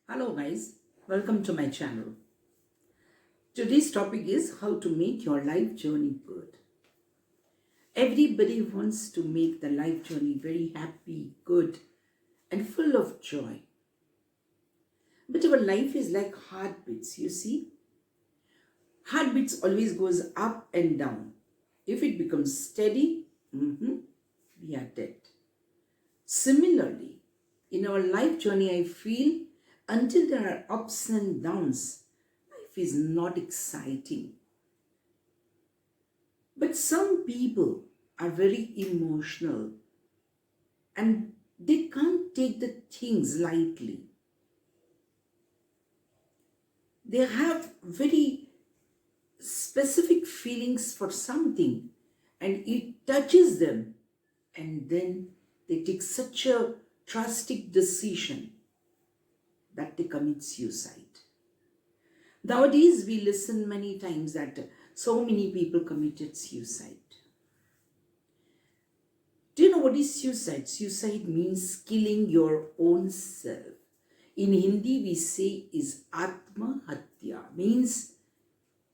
Hello guys, welcome to my channel. Today's topic is how to make your life journey good. Everybody wants to make the life journey very happy, good and full of joy. But our life is like heartbeats, you see. Heartbeats always goes up and down. If it becomes steady, we are dead. Similarly, in our life journey, I feel until there are ups and downs, life is not exciting. But some people are very emotional and they can't take the things lightly. They have very specific feelings for something and it touches them, and then they take such a drastic decision that they commit suicide. Nowadays, we listen many times that so many people committed suicide. Do you know what is suicide? Suicide means killing your own self. In Hindi, we say is Atma Hatya, means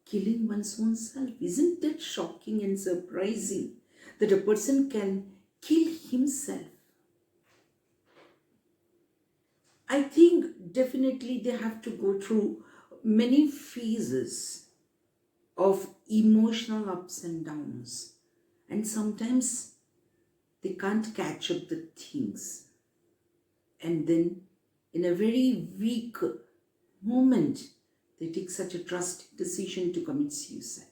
killing one's own self. Isn't that shocking and surprising that a person can kill himself? I think definitely they have to go through many phases of emotional ups and downs, and sometimes they can't catch up the things, and then in a very weak moment they take such a drastic decision to commit suicide.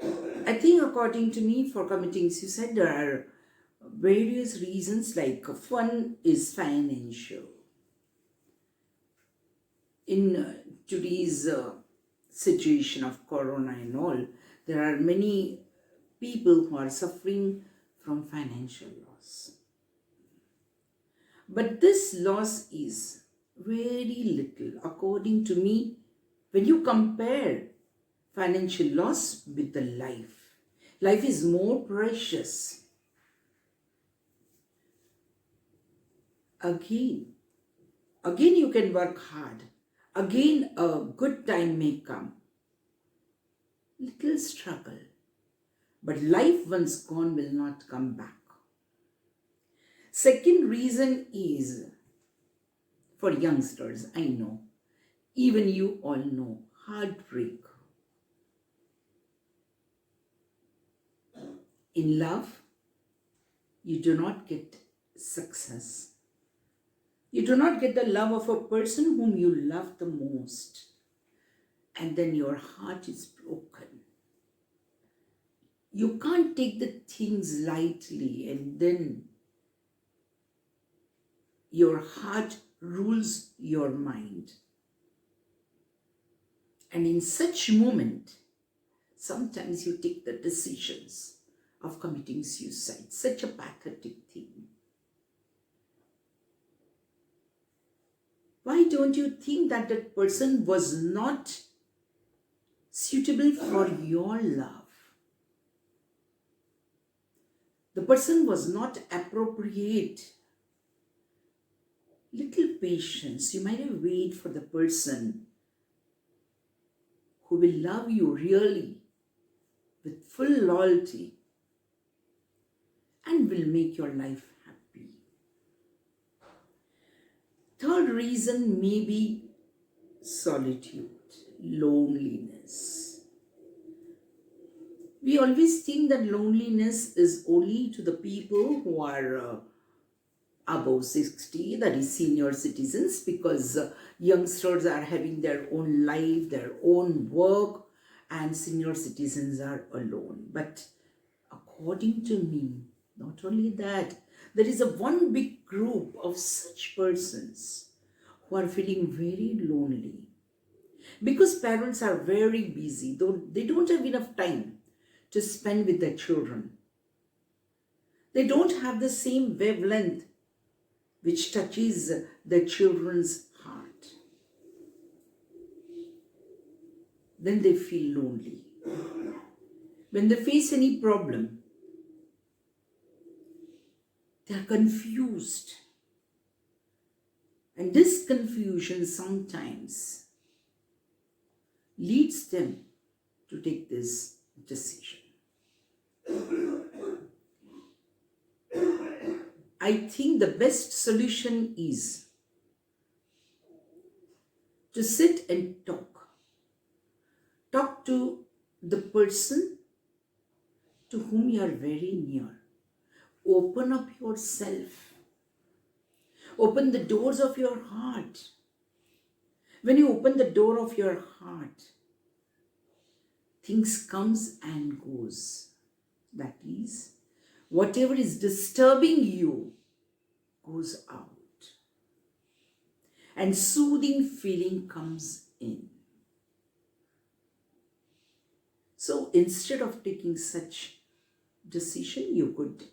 I think according to me, for committing suicide there are various reasons. Like one is financial. In today's situation of corona and all, there are many people who are suffering from financial loss. But this loss is very little, according to me, when you compare financial loss with the life. Life is more precious. Again you can work hard. Again, a good time may come. Little struggle. But life once gone will not come back. Second reason is for youngsters, I know. Even you all know, heartbreak. In love, you do not get success. You do not get the love of a person whom you love the most. And then your heart is broken. You can't take the things lightly, and then your heart rules your mind. And in such moment, sometimes you take the decisions of committing suicide. Such a pathetic thing. Why don't you think that that person was not suitable for your love? The person was not appropriate. Little patience. You might have waited for the person who will love you really with full loyalty and will make your life happy. Third reason may be solitude, loneliness. We always think that loneliness is only to the people who are above 60, that is senior citizens, because youngsters are having their own life, their own work, and senior citizens are alone. But according to me, not only that, there is a one big group of such persons who are feeling very lonely because parents are very busy, though they don't have enough time to spend with their children. They don't have the same wavelength which touches their children's heart. Then they feel lonely. When they face any problem, they are confused. And this confusion sometimes leads them to take this decision. I think the best solution is to sit and talk. Talk to the person to whom you are very near. Open up yourself. Open the doors of your heart. When you open the door of your heart, things comes and goes. That is, whatever is disturbing you goes out. And soothing feeling comes in. So instead of taking such decision, you could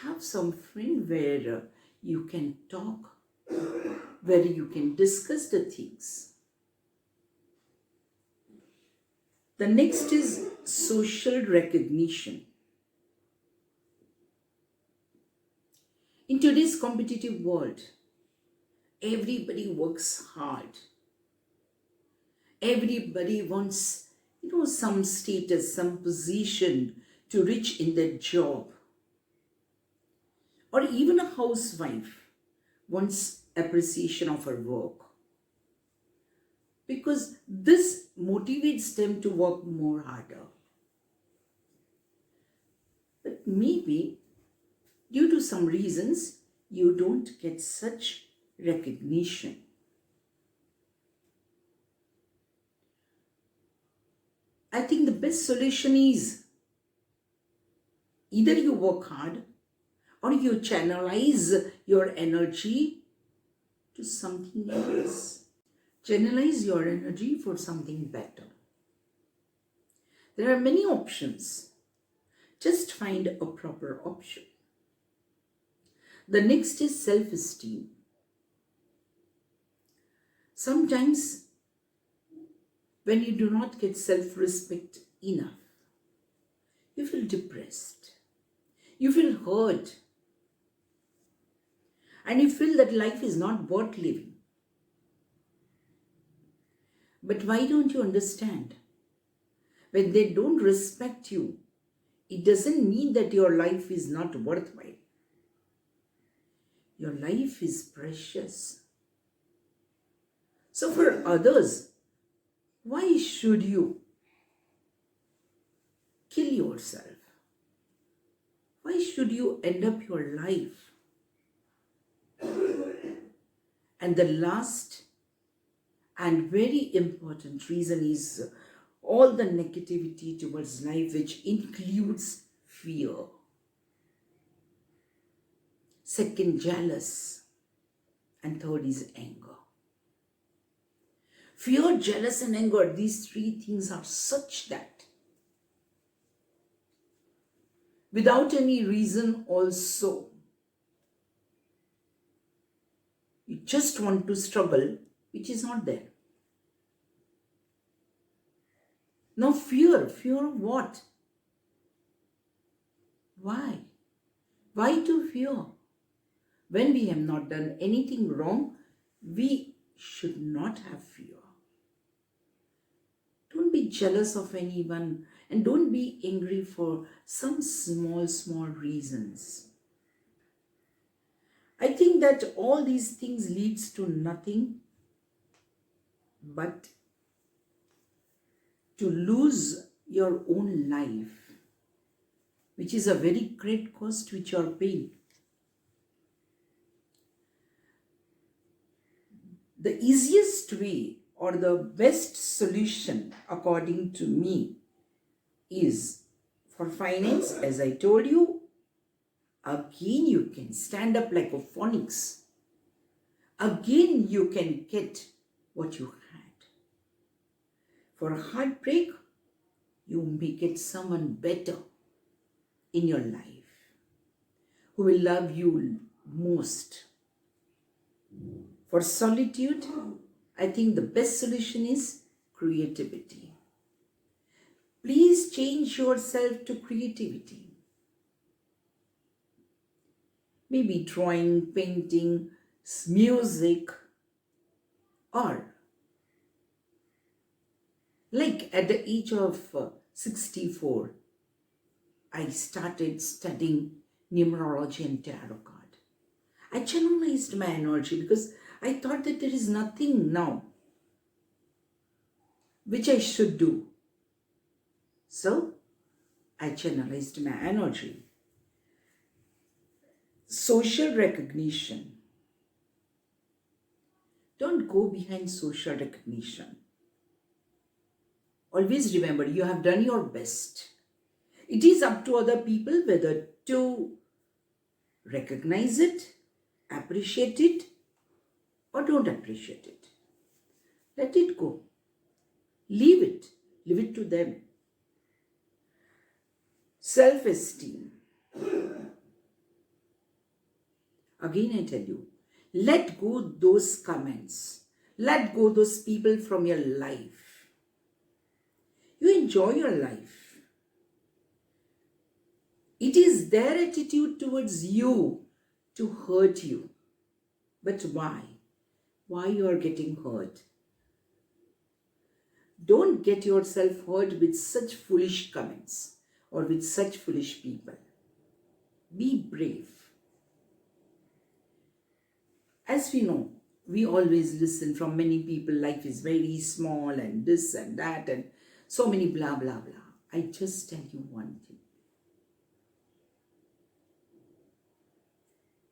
have some friend where you can talk, where you can discuss the things. The next is social recognition. In today's competitive world, everybody works hard. Everybody wants, some status, some position to reach in their job. Or even a housewife wants appreciation of her work. Because this motivates them to work more harder. But maybe due to some reasons, you don't get such recognition. I think the best solution is either you work hard or you channelize your energy to something else. Channelize your energy for something better. There are many options. Just find a proper option. The next is self-esteem. Sometimes when you do not get self-respect enough, you feel depressed. You feel hurt. And you feel that life is not worth living. But why don't you understand? When they don't respect you, it doesn't mean that your life is not worthwhile. Your life is precious. So for others, why should you kill yourself? Why should you end up your life? And the last and very important reason is all the negativity towards life, which includes fear. Second, jealous. And third is anger. Fear, jealous, and anger, these three things are such that without any reason also, you just want to struggle, which is not there. Now fear of what? Why? Why to fear? When we have not done anything wrong, we should not have fear. Don't be jealous of anyone and don't be angry for some small reasons. I think that all these things leads to nothing but to lose your own life, which is a very great cost which you are paying. The easiest way or the best solution, according to me, is for finance, as I told you, again you can stand up like a phoenix. Again you can get what you had. For a heartbreak, you may get someone better in your life who will love you most. For solitude, I think the best solution is creativity. Please change yourself to creativity. Maybe drawing, painting, music, Or, like at the age of 64, I started studying numerology and tarot card. I channelized my energy because I thought that there is nothing now which I should do. So, I channelized my energy. Social recognition. Don't go behind social recognition. Always remember, you have done your best. It is up to other people whether to recognize it, appreciate it, or don't appreciate it. Let it go. Leave it. Leave it to them. Self-esteem. Again, I tell you, let go those comments. Let go those people from your life. You enjoy your life. It is their attitude towards you to hurt you. But why? Why you are getting hurt? Don't get yourself hurt with such foolish comments or with such foolish people. Be brave. As we know, we always listen from many people, life is very small and this and that and so many blah, blah, blah. I just tell you one thing.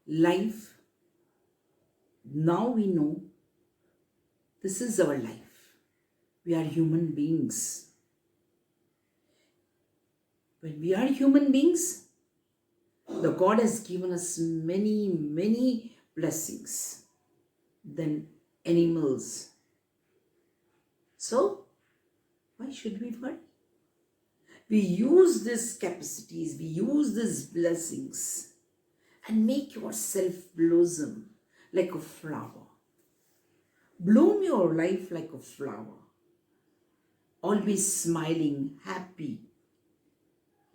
Life, now we know, this is our life. We are human beings. When we are human beings, the God has given us many, many blessings than animals. So, why should we worry? We use these capacities, we use these blessings and make yourself blossom like a flower. Bloom your life like a flower. Always smiling, happy,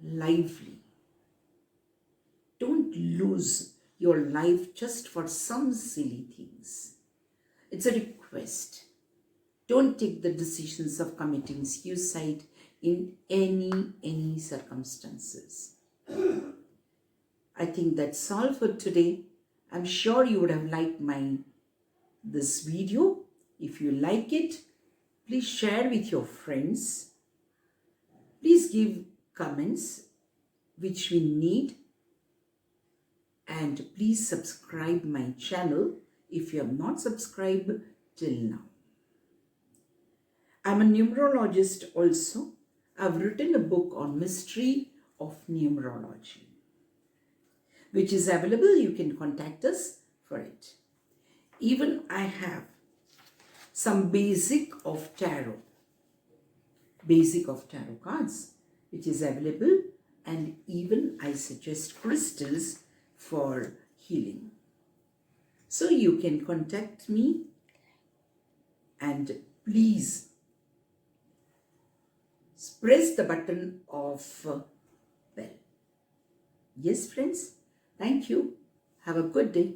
lively. Don't lose your life just for some silly things. It's a request. Don't take the decisions of committing suicide in any circumstances. I think that's all for today. I'm sure you would have liked this video. If you like it, please share with your friends. Please give comments which we need. And please subscribe my channel if you have not subscribed till now. I'm a numerologist also. I've written a book on Msytery of Numerology, which is available. You can contact us for it. Even I have some basic of tarot cards, which is available, and even I suggest crystals for healing. So you can contact me, and please press the button of bell. Yes, friends. Thank you. Have a good day.